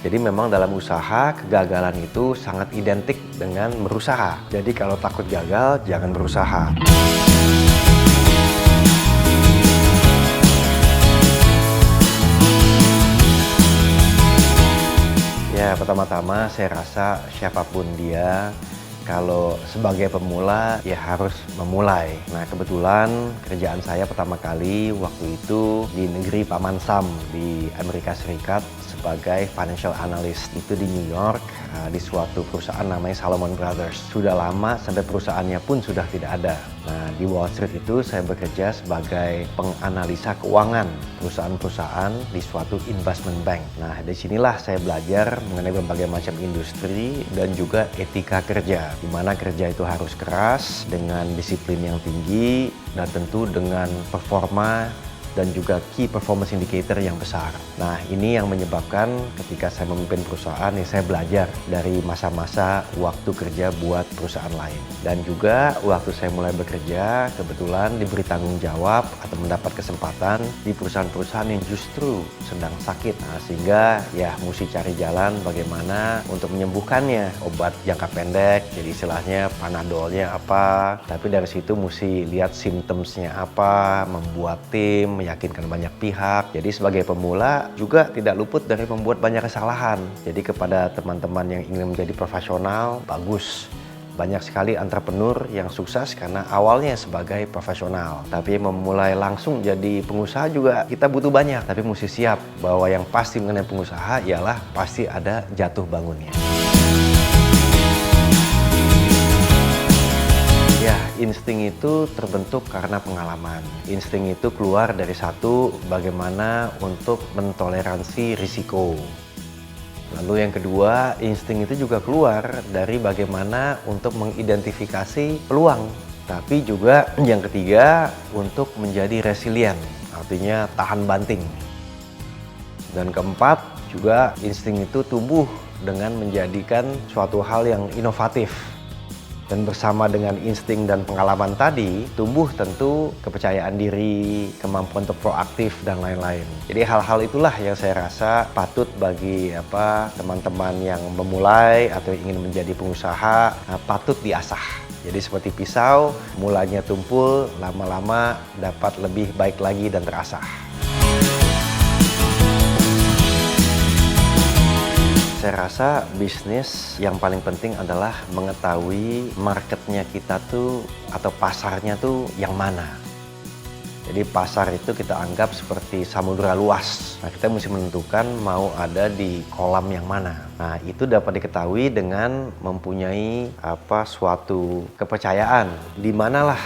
Jadi memang dalam usaha, kegagalan itu sangat identik dengan berusaha. Jadi kalau takut gagal, jangan berusaha. Ya, pertama-tama saya rasa siapapun dia, kalau sebagai pemula ya harus memulai. Nah, kebetulan kerjaan saya pertama kali waktu itu di negeri Paman Sam di Amerika Serikat sebagai financial analyst. Itu di New York, di suatu perusahaan namanya Salomon Brothers. Sudah lama sampai perusahaannya pun sudah tidak ada. Nah, di Wall Street itu saya bekerja sebagai penganalisa keuangan perusahaan-perusahaan di suatu investment bank. Nah, di sinilah saya belajar mengenai berbagai macam industri dan juga etika kerja, di mana kerja itu harus keras dengan disiplin yang tinggi dan tentu dengan performa dan juga key performance indicator yang besar. Nah, ini yang menyebabkan ketika saya memimpin perusahaan, ya saya belajar dari masa-masa waktu kerja buat perusahaan lain. Dan juga waktu saya mulai bekerja, kebetulan diberi tanggung jawab atau mendapat kesempatan di perusahaan-perusahaan yang justru sedang sakit. Nah, sehingga ya mesti cari jalan bagaimana untuk menyembuhkannya. Obat jangka pendek, jadi istilahnya panadolnya apa. Tapi dari situ mesti lihat symptomsnya apa, membuat tim, meyakinkan banyak pihak. Jadi sebagai pemula juga tidak luput dari membuat banyak kesalahan. Jadi kepada teman-teman yang ingin menjadi profesional, bagus. Banyak sekali entrepreneur yang sukses karena awalnya sebagai profesional. Tapi memulai langsung jadi pengusaha juga kita butuh banyak. Tapi mesti siap bahwa yang pasti mengenai pengusaha ialah pasti ada jatuh bangunnya. Ya, insting itu terbentuk karena pengalaman. Insting itu keluar dari satu, bagaimana untuk mentoleransi risiko. Lalu yang kedua, insting itu juga keluar dari bagaimana untuk mengidentifikasi peluang. Tapi juga yang ketiga, untuk menjadi resilient, artinya tahan banting. Dan keempat, juga insting itu tumbuh dengan menjadikan suatu hal yang inovatif. Dan bersama dengan insting dan pengalaman tadi, tumbuh tentu kepercayaan diri, kemampuan untuk proaktif, dan lain-lain. Jadi hal-hal itulah yang saya rasa patut bagi teman-teman yang memulai atau ingin menjadi pengusaha, patut diasah. Jadi seperti pisau, mulanya tumpul, lama-lama dapat lebih baik lagi dan terasah. Saya rasa bisnis yang paling penting adalah mengetahui marketnya kita tuh atau pasarnya tuh yang mana. Jadi pasar itu kita anggap seperti samudera luas. Nah, kita mesti menentukan mau ada di kolam yang mana. Nah, itu dapat diketahui dengan mempunyai suatu kepercayaan di manalah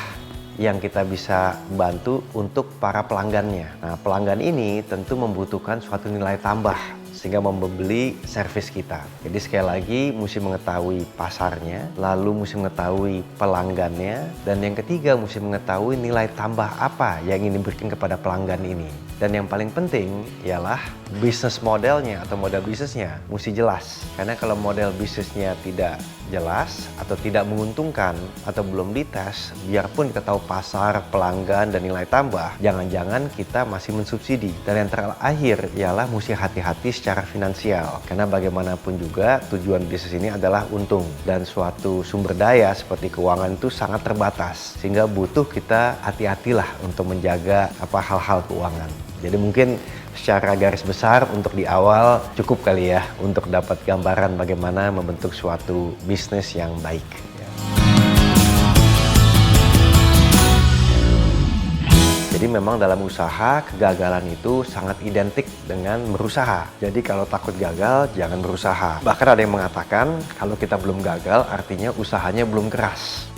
yang kita bisa bantu untuk para pelanggannya. Nah, pelanggan ini tentu membutuhkan suatu nilai tambah sehingga membeli servis kita. Jadi sekali lagi mesti mengetahui pasarnya, lalu mesti mengetahui pelanggannya, dan yang ketiga mesti mengetahui nilai tambah apa yang ingin diberikan kepada pelanggan ini. Dan yang paling penting ialah bisnis modelnya atau model bisnisnya mesti jelas. Karena kalau model bisnisnya tidak jelas atau tidak menguntungkan atau belum dites, biarpun kita tahu pasar, pelanggan, dan nilai tambah, jangan-jangan kita masih mensubsidi. Dan yang terakhir ialah mesti hati-hati secara finansial. Karena bagaimanapun juga tujuan bisnis ini adalah untung. Dan suatu sumber daya seperti keuangan itu sangat terbatas. Sehingga butuh kita hati-hatilah untuk menjaga hal-hal keuangan. Jadi mungkin secara garis besar untuk di awal cukup kali ya untuk dapat gambaran bagaimana membentuk suatu bisnis yang baik. Jadi memang dalam usaha, kegagalan itu sangat identik dengan berusaha. Jadi kalau takut gagal, jangan berusaha. Bahkan ada yang mengatakan kalau kita belum gagal artinya usahanya belum keras.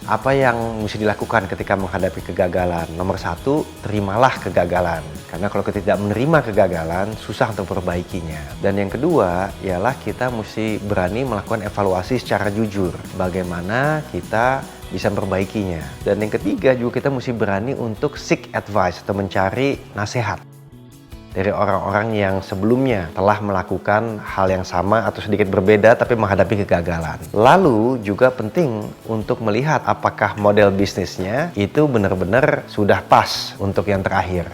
Apa yang mesti dilakukan ketika menghadapi kegagalan? Nomor satu, terimalah kegagalan. Karena kalau kita tidak menerima kegagalan, susah untuk perbaikinya. Dan yang kedua, ialah kita mesti berani melakukan evaluasi secara jujur. Bagaimana kita bisa memperbaikinya. Dan yang ketiga juga kita mesti berani untuk seek advice atau mencari nasihat dari orang-orang yang sebelumnya telah melakukan hal yang sama atau sedikit berbeda tapi menghadapi kegagalan. Lalu juga penting untuk melihat apakah model bisnisnya itu benar-benar sudah pas untuk yang terakhir.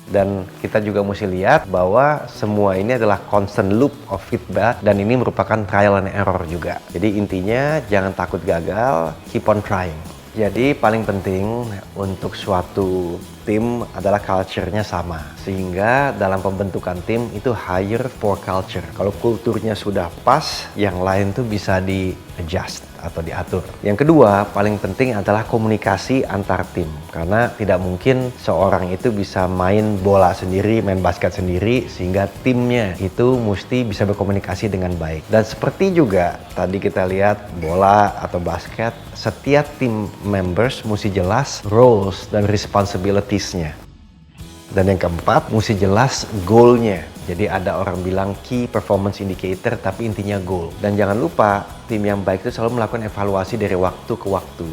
Dan kita juga mesti lihat bahwa semua ini adalah constant loop of feedback dan ini merupakan trial and error juga. Jadi intinya jangan takut gagal, keep on trying. Jadi paling penting untuk suatu tim adalah culture-nya sama. Sehingga dalam pembentukan tim itu hire for culture. Kalau kulturnya sudah pas, yang lain tuh bisa di-adjust atau diatur. Yang kedua, paling penting adalah komunikasi antar tim. Karena tidak mungkin seorang itu bisa main bola sendiri, main basket sendiri, sehingga timnya itu mesti bisa berkomunikasi dengan baik. Dan seperti juga tadi kita lihat bola atau basket, setiap tim members mesti jelas roles dan responsibilities-nya. Dan yang keempat, mesti jelas goal-nya. Jadi ada orang bilang key performance indicator, tapi intinya goal. Dan jangan lupa, tim yang baik itu selalu melakukan evaluasi dari waktu ke waktu.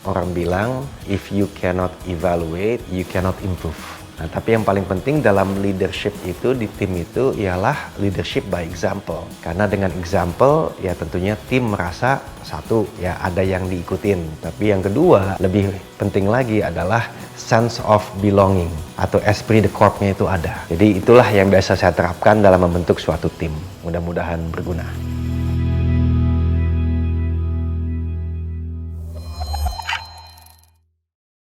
Orang bilang, if you cannot evaluate, you cannot improve. Nah, tapi yang paling penting dalam leadership itu, di tim itu, ialah leadership by example. Karena dengan example, ya tentunya tim merasa, satu, ya ada yang diikutin. Tapi yang kedua, lebih penting lagi adalah sense of belonging atau esprit de corps-nya itu ada. Jadi itulah yang biasa saya terapkan dalam membentuk suatu tim. Mudah-mudahan berguna.